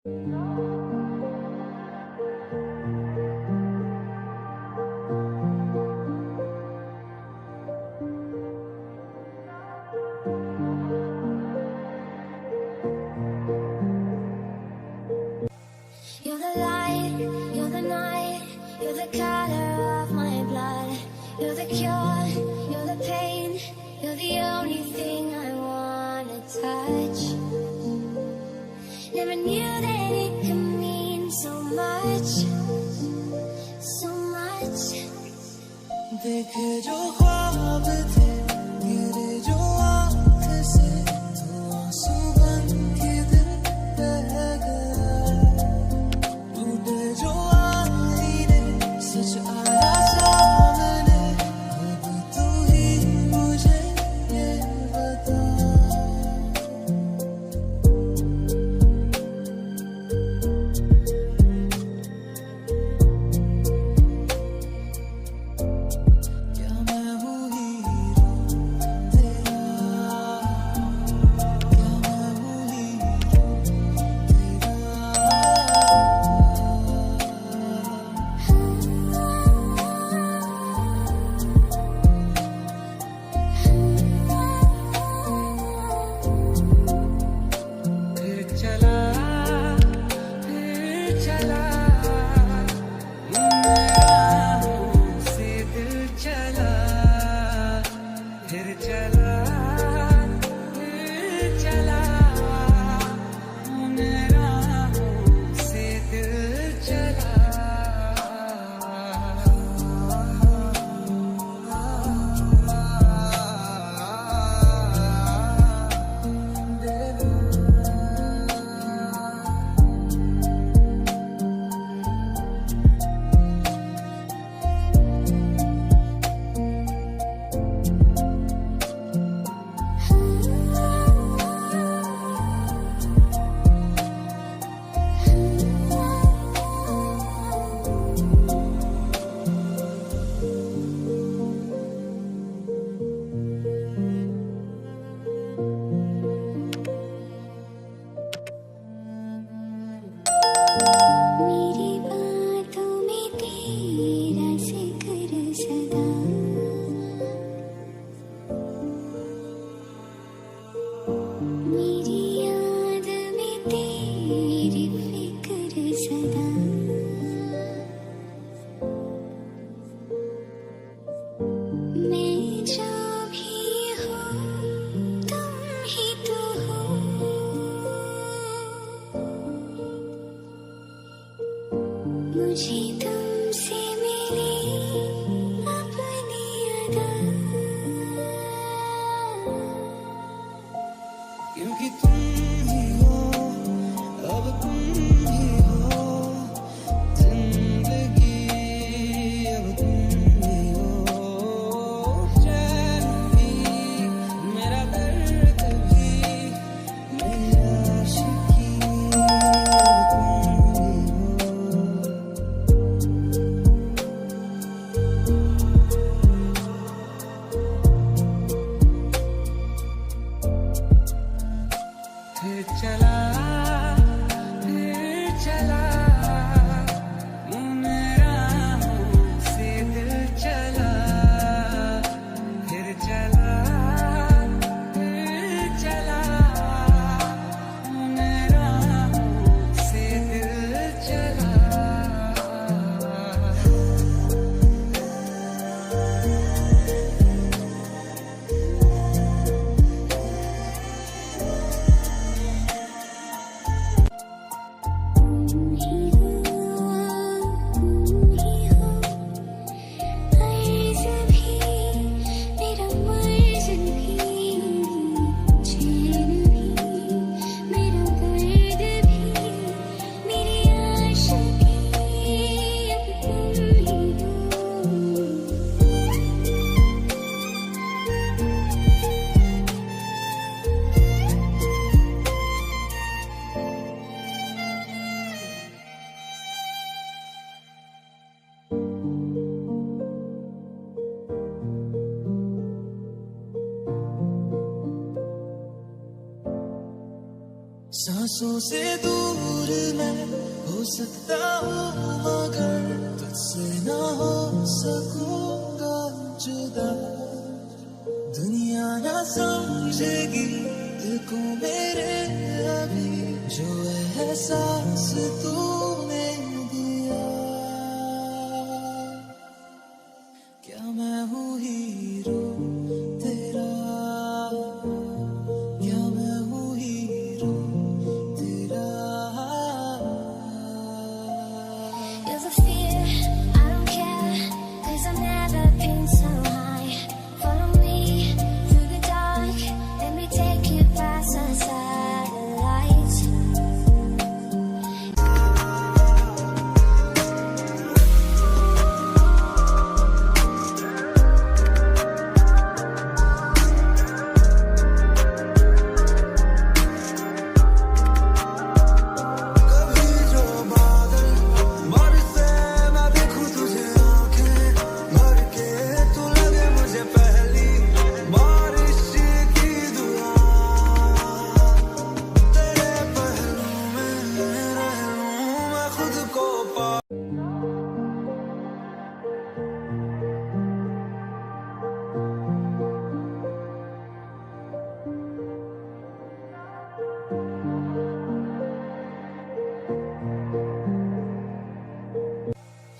You're the light, you're the night, you're the color of my blood. You're the cure, you're the pain, you're the only thing I wanna touch. Never knew that it could mean so much, so much. देखे जो ख्वाब थे गिरे जो आँख से तो आंसू बन के दिल बह गया टूटे जो आईने सच आया सामने अब तू ही मुझे ये बता क्या मैं हूँ हीरो तेरा क्या मैं हूँ हीरो फिर चला राहों से दिल चला फिर चला उन राहों से दिल चला मेरी बातों में तेरा जिक्र सदा मेरी याद में तेरी फिक्र सदा मैं जो भी हूँ तुम ही तो हो मुझे तुमसे मिली अपनी अदा क्योंकि तुम ही हो अब तुम ही हो जिंदगी अब तुम ही हो चैन भी मेरा दर्द भी मेरी आशिकी अब तुम ही हो फिर चला उन राहों से दिल चला फिर चला उन राहों से दिल चला तुम ही हो अर्ज़ भी मेरा मर्ज़ भी चैन भी मेरा दर्द भी मेरी आशिकी अब तुम ही हो सांसों से दूर मैं सकता हूँ मगर तुझसे ना हो सकूंगा जुदा। दुनिया ना समझेगी दिल को मेरे अभी जो एहसास तूने दिया। क्या मैं हूँ हीरो तेरा, क्या मैं हूँ हीरो तेरा। You're the fear, I don't care, 'cause I've never been so high. Follow me through the dark, let me take you past the satellites. कभी जो बादल बरसे मैं देखूं तुझे आंखें भर के, तू लगे मुझे पहली बारिश की दुआ। तेरे पहलू में रह लूं मैं खुद को पा।